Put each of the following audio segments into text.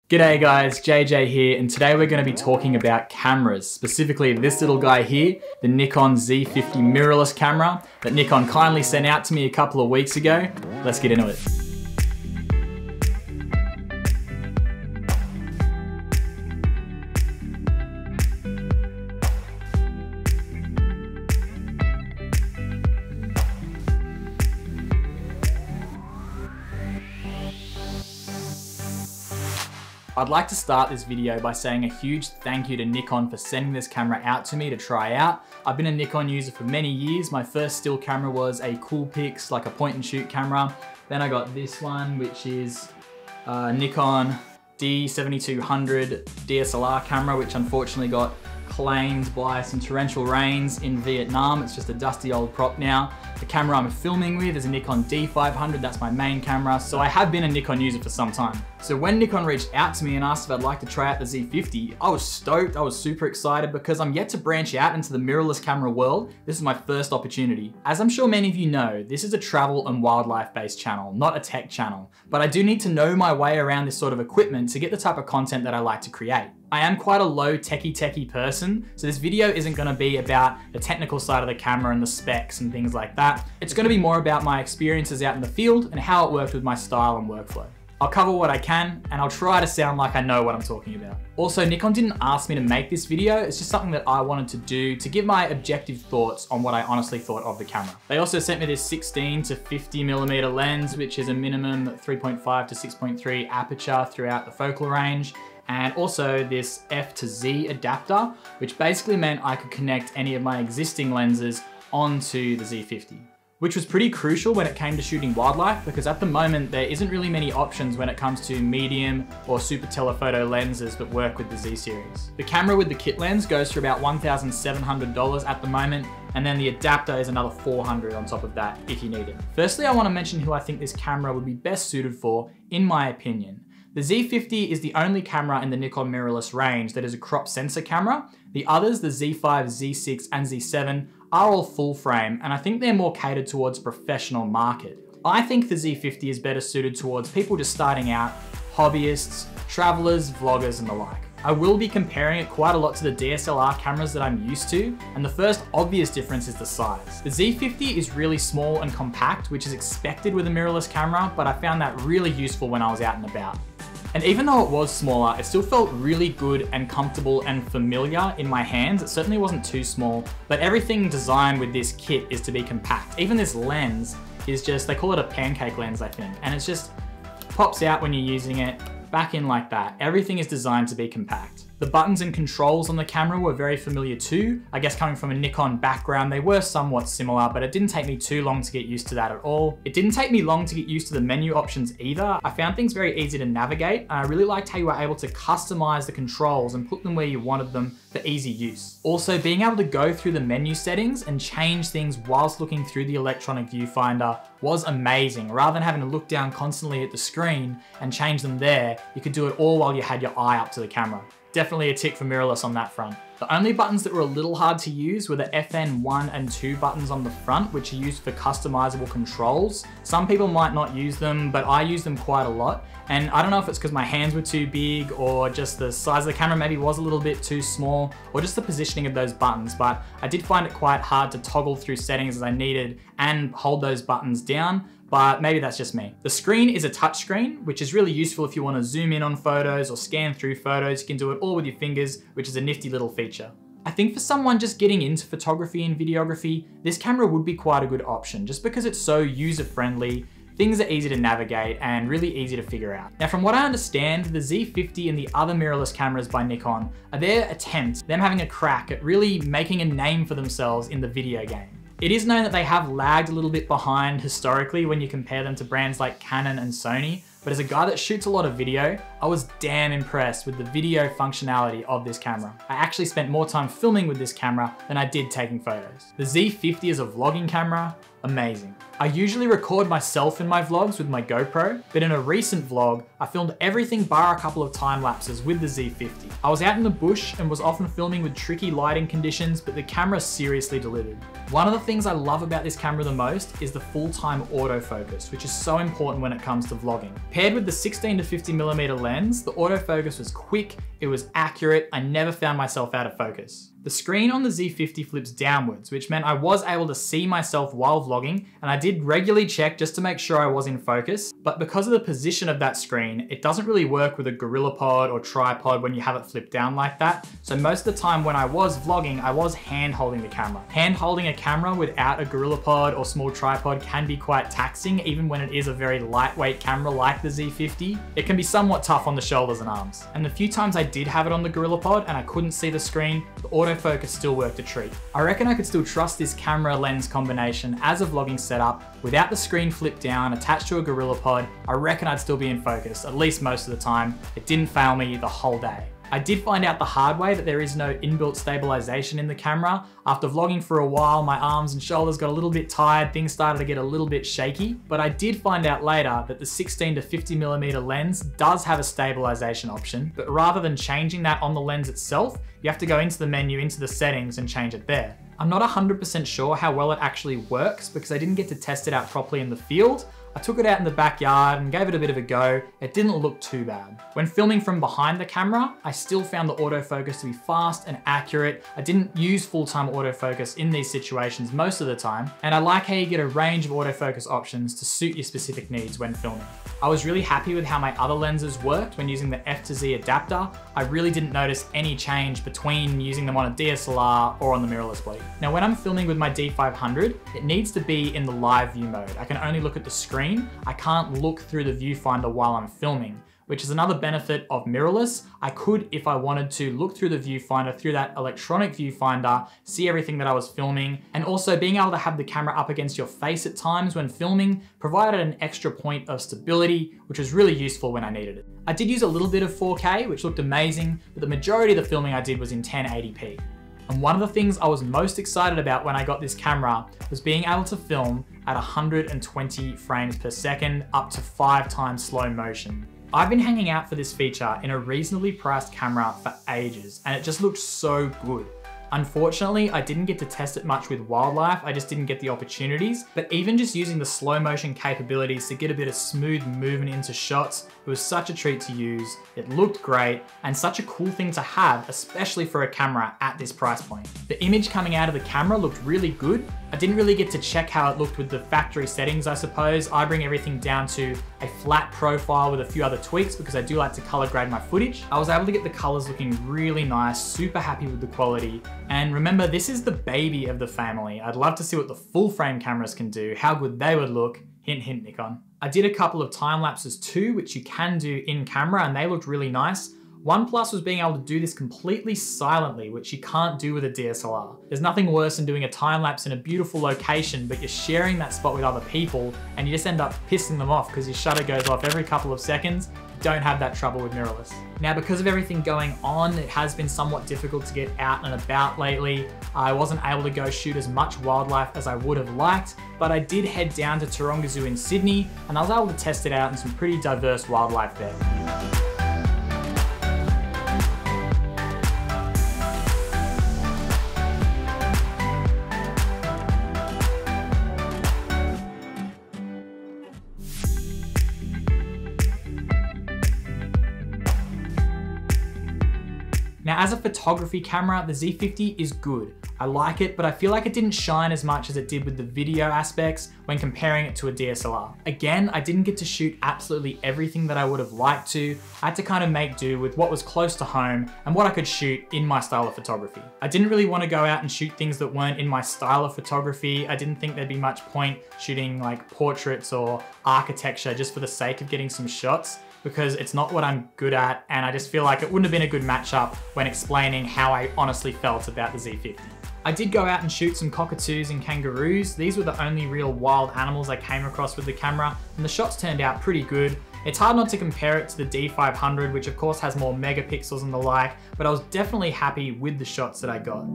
G'day guys, JJ here, and today we're going to be talking about cameras, specifically this little guy here, the Nikon Z50 mirrorless camera that Nikon kindly sent out to me a couple of weeks ago. Let's get into it. I'd like to start this video by saying a huge thank you to Nikon for sending this camera out to me to try out. I've been a Nikon user for many years. My first still camera was a Coolpix, like a point and shoot camera. Then I got this one, which is Nikon Z50 DSLR camera, which unfortunately got claimed by some torrential rains in Vietnam. It's just a dusty old prop now. The camera I'm filming with is a Nikon D500, that's my main camera, so I have been a Nikon user for some time. So when Nikon reached out to me and asked if I'd like to try out the Z50, I was stoked, I was super excited because I'm yet to branch out into the mirrorless camera world. This is my first opportunity. As I'm sure many of you know, this is a travel and wildlife based channel, not a tech channel, but I do need to know my way around this sort of equipment to get the type of content that I like to create. I am quite a low techie person, so this video isn't gonna be about the technical side of the camera and the specs and things like that. It's gonna be more about my experiences out in the field and how it worked with my style and workflow. I'll cover what I can, and I'll try to sound like I know what I'm talking about. Also, Nikon didn't ask me to make this video, it's just something that I wanted to do to give my objective thoughts on what I honestly thought of the camera. They also sent me this 16 to 50mm lens, which is a minimum 3.5 to 6.3 aperture throughout the focal range, and also this F to Z adapter, which basically meant I could connect any of my existing lenses onto the Z50. Which was pretty crucial when it came to shooting wildlife, because at the moment there isn't really many options when it comes to medium or super telephoto lenses that work with the Z series. The camera with the kit lens goes for about $1,700 at the moment, and then the adapter is another $400 on top of that if you need it. Firstly, I want to mention who I think this camera would be best suited for, in my opinion. The Z50 is the only camera in the Nikon mirrorless range that is a crop sensor camera. The others, the Z5, Z6, and Z7, are all full frame, and I think they're more catered towards professional market. I think the Z50 is better suited towards people just starting out, hobbyists, travelers, vloggers, and the like. I will be comparing it quite a lot to the DSLR cameras that I'm used to, and the first obvious difference is the size. The Z50 is really small and compact, which is expected with a mirrorless camera, but I found that really useful when I was out and about. And even though it was smaller, it still felt really good and comfortable and familiar in my hands. It certainly wasn't too small, but everything designed with this kit is to be compact. Even this lens is just, they call it a pancake lens, I think, and it's just pops out when you're using it, back in like that. Everything is designed to be compact. The buttons and controls on the camera were very familiar too. I guess coming from a Nikon background, they were somewhat similar, but it didn't take me too long to get used to that at all. It didn't take me long to get used to the menu options either. I found things very easy to navigate. I really liked how you were able to customize the controls and put them where you wanted them for easy use. Also, being able to go through the menu settings and change things whilst looking through the electronic viewfinder was amazing. Rather than having to look down constantly at the screen and change them there, you could do it all while you had your eye up to the camera. Definitely a tick for mirrorless on that front. The only buttons that were a little hard to use were the FN1 and 2 buttons on the front, which are used for customizable controls. Some people might not use them, but I use them quite a lot. And I don't know if it's because my hands were too big or just the size of the camera maybe was a little bit too small, or just the positioning of those buttons, but I did find it quite hard to toggle through settings as I needed and hold those buttons down. But maybe that's just me. The screen is a touch screen, which is really useful if you want to zoom in on photos or scan through photos. You can do it all with your fingers, which is a nifty little feature. I think for someone just getting into photography and videography, this camera would be quite a good option, just because it's so user-friendly, things are easy to navigate and really easy to figure out. Now, from what I understand, the Z50 and the other mirrorless cameras by Nikon are their attempt, them having a crack at really making a name for themselves in the video game. It is known that they have lagged a little bit behind historically when you compare them to brands like Canon and Sony, but as a guy that shoots a lot of video, I was damn impressed with the video functionality of this camera. I actually spent more time filming with this camera than I did taking photos. The Z50 is a vlogging camera, amazing. I usually record myself in my vlogs with my GoPro, but in a recent vlog, I filmed everything bar a couple of time lapses with the Z50. I was out in the bush and was often filming with tricky lighting conditions, but the camera seriously delivered. One of the things I love about this camera the most is the full-time autofocus, which is so important when it comes to vlogging. Paired with the 16 to 50mm lens, the autofocus was quick, it was accurate, I never found myself out of focus. The screen on the Z50 flips downwards, which meant I was able to see myself while vlogging, and I did regularly check just to make sure I was in focus, but because of the position of that screen, it doesn't really work with a GorillaPod or tripod when you have it flipped down like that, so most of the time when I was vlogging, I was hand-holding the camera. Hand-holding a camera without a GorillaPod or small tripod can be quite taxing, even when it is a very lightweight camera like the Z50. It can be somewhat tough on the shoulders and arms. And the few times I did have it on the GorillaPod and I couldn't see the screen, the autofocus still worked a treat. I reckon I could still trust this camera lens combination as a vlogging setup without the screen flipped down attached to a GorillaPod. I reckon I'd still be in focus, at least most of the time. It didn't fail me the whole day. I did find out the hard way that there is no inbuilt stabilization in the camera. After vlogging for a while, my arms and shoulders got a little bit tired, things started to get a little bit shaky, but I did find out later that the 16 to 50mm lens does have a stabilization option, but rather than changing that on the lens itself, you have to go into the menu, into the settings and change it there. I'm not 100% sure how well it actually works because I didn't get to test it out properly in the field. I took it out in the backyard and gave it a bit of a go. It didn't look too bad. When filming from behind the camera, I still found the autofocus to be fast and accurate. I didn't use full-time autofocus in these situations most of the time, and I like how you get a range of autofocus options to suit your specific needs when filming. I was really happy with how my other lenses worked when using the F to Z adapter. I really didn't notice any change between using them on a DSLR or on the mirrorless blade. Now when I'm filming with my D500, it needs to be in the live view mode. I can only look at the screen. I can't look through the viewfinder while I'm filming, which is another benefit of mirrorless. I could, if I wanted to, look through the viewfinder, through that electronic viewfinder, see everything that I was filming, and also being able to have the camera up against your face at times when filming provided an extra point of stability, which was really useful when I needed it. I did use a little bit of 4K, which looked amazing, but the majority of the filming I did was in 1080p. And one of the things I was most excited about when I got this camera was being able to film at 120 frames per second, up to 5 times slow motion. I've been hanging out for this feature in a reasonably priced camera for ages, and it just looked so good. Unfortunately, I didn't get to test it much with wildlife, I just didn't get the opportunities, but even just using the slow motion capabilities to get a bit of smooth movement into shots, it was such a treat to use, it looked great, and such a cool thing to have, especially for a camera at this price point. The image coming out of the camera looked really good. I didn't really get to check how it looked with the factory settings, I suppose. I bring everything down to a flat profile with a few other tweaks because I do like to color grade my footage. I was able to get the colors looking really nice, super happy with the quality. And remember, this is the baby of the family. I'd love to see what the full frame cameras can do, how good they would look. Hint, hint, Nikon. I did a couple of time lapses too, which you can do in camera, and they looked really nice. One plus was being able to do this completely silently, which you can't do with a DSLR. There's nothing worse than doing a time lapse in a beautiful location, but you're sharing that spot with other people and you just end up pissing them off because your shutter goes off every couple of seconds. You don't have that trouble with mirrorless. Now, because of everything going on, it has been somewhat difficult to get out and about lately. I wasn't able to go shoot as much wildlife as I would have liked, but I did head down to Taronga Zoo in Sydney and I was able to test it out in some pretty diverse wildlife there. Now, as a photography camera, the Z50 is good. I like it, but I feel like it didn't shine as much as it did with the video aspects when comparing it to a DSLR. Again, I didn't get to shoot absolutely everything that I would have liked to. I had to kind of make do with what was close to home and what I could shoot in my style of photography. I didn't really want to go out and shoot things that weren't in my style of photography. I didn't think there'd be much point shooting like portraits or architecture just for the sake of getting some shots, because it's not what I'm good at, and I just feel like it wouldn't have been a good matchup when explaining how I honestly felt about the Z50. I did go out and shoot some cockatoos and kangaroos. These were the only real wild animals I came across with the camera, and the shots turned out pretty good. It's hard not to compare it to the D500, which of course has more megapixels and the like, but I was definitely happy with the shots that I got.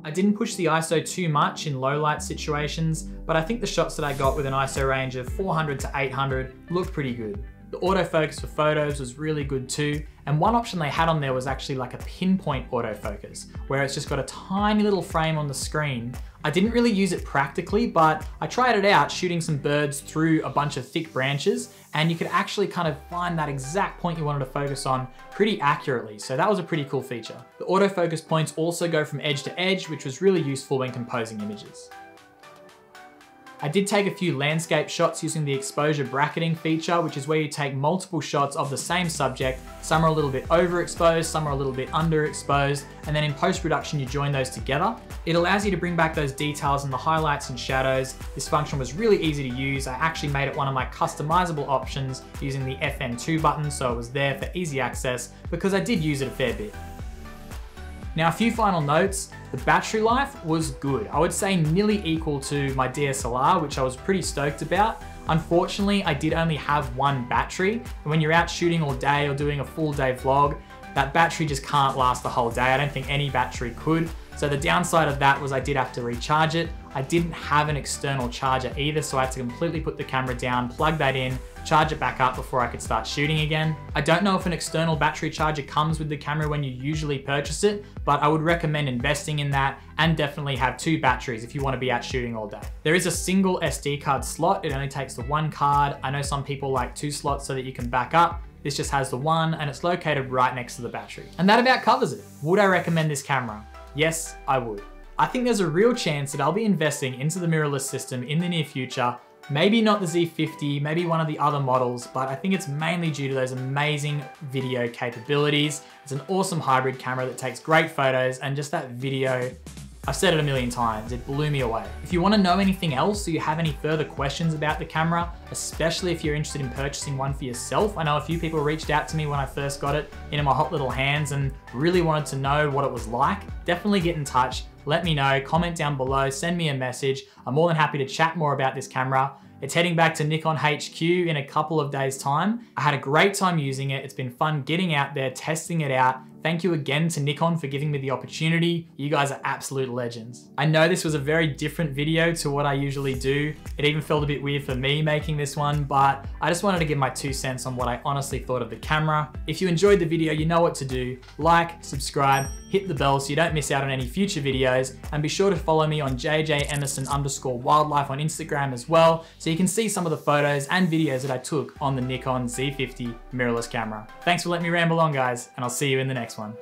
I didn't push the ISO too much in low light situations, but I think the shots that I got with an ISO range of 400 to 800 looked pretty good. The autofocus for photos was really good too, and one option they had on there was actually like a pinpoint autofocus, where it's just got a tiny little frame on the screen. I didn't really use it practically, but I tried it out shooting some birds through a bunch of thick branches, and you could actually kind of find that exact point you wanted to focus on pretty accurately, so that was a pretty cool feature. The autofocus points also go from edge to edge, which was really useful when composing images. I did take a few landscape shots using the exposure bracketing feature, which is where you take multiple shots of the same subject. Some are a little bit overexposed, some are a little bit underexposed, and then in post-production you join those together. It allows you to bring back those details in the highlights and shadows. This function was really easy to use. I actually made it one of my customizable options using the FN2 button, so it was there for easy access because I did use it a fair bit. Now, a few final notes. The battery life was good. I would say nearly equal to my DSLR, which I was pretty stoked about. Unfortunately, I did only have one battery. And when you're out shooting all day or doing a full day vlog, that battery just can't last the whole day. I don't think any battery could. So the downside of that was I did have to recharge it. I didn't have an external charger either, so I had to completely put the camera down, plug that in, charge it back up before I could start shooting again. I don't know if an external battery charger comes with the camera when you usually purchase it, but I would recommend investing in that and definitely have two batteries if you want to be out shooting all day. There is a single SD card slot. It only takes the one card. I know some people like two slots so that you can back up. This just has the one and it's located right next to the battery. And that about covers it. Would I recommend this camera? Yes, I would. I think there's a real chance that I'll be investing into the mirrorless system in the near future. Maybe not the Z50, maybe one of the other models, but I think it's mainly due to those amazing video capabilities. It's an awesome hybrid camera that takes great photos, and just that video, I've said it a million times, it blew me away. If you want to know anything else or you have any further questions about the camera, especially if you're interested in purchasing one for yourself, I know a few people reached out to me when I first got it into my hot little hands and really wanted to know what it was like, definitely get in touch. Let me know, comment down below, send me a message. I'm more than happy to chat more about this camera. It's heading back to Nikon HQ in a couple of days' time. I had a great time using it. It's been fun getting out there, testing it out. Thank you again to Nikon for giving me the opportunity. You guys are absolute legends. I know this was a very different video to what I usually do. It even felt a bit weird for me making this one, but I just wanted to give my 2 cents on what I honestly thought of the camera. If you enjoyed the video, you know what to do. Like, subscribe, hit the bell so you don't miss out on any future videos, and be sure to follow me on JJEmerson_wildlife on Instagram as well, so you can see some of the photos and videos that I took on the Nikon Z50 mirrorless camera. Thanks for letting me ramble on, guys, and I'll see you in the next one.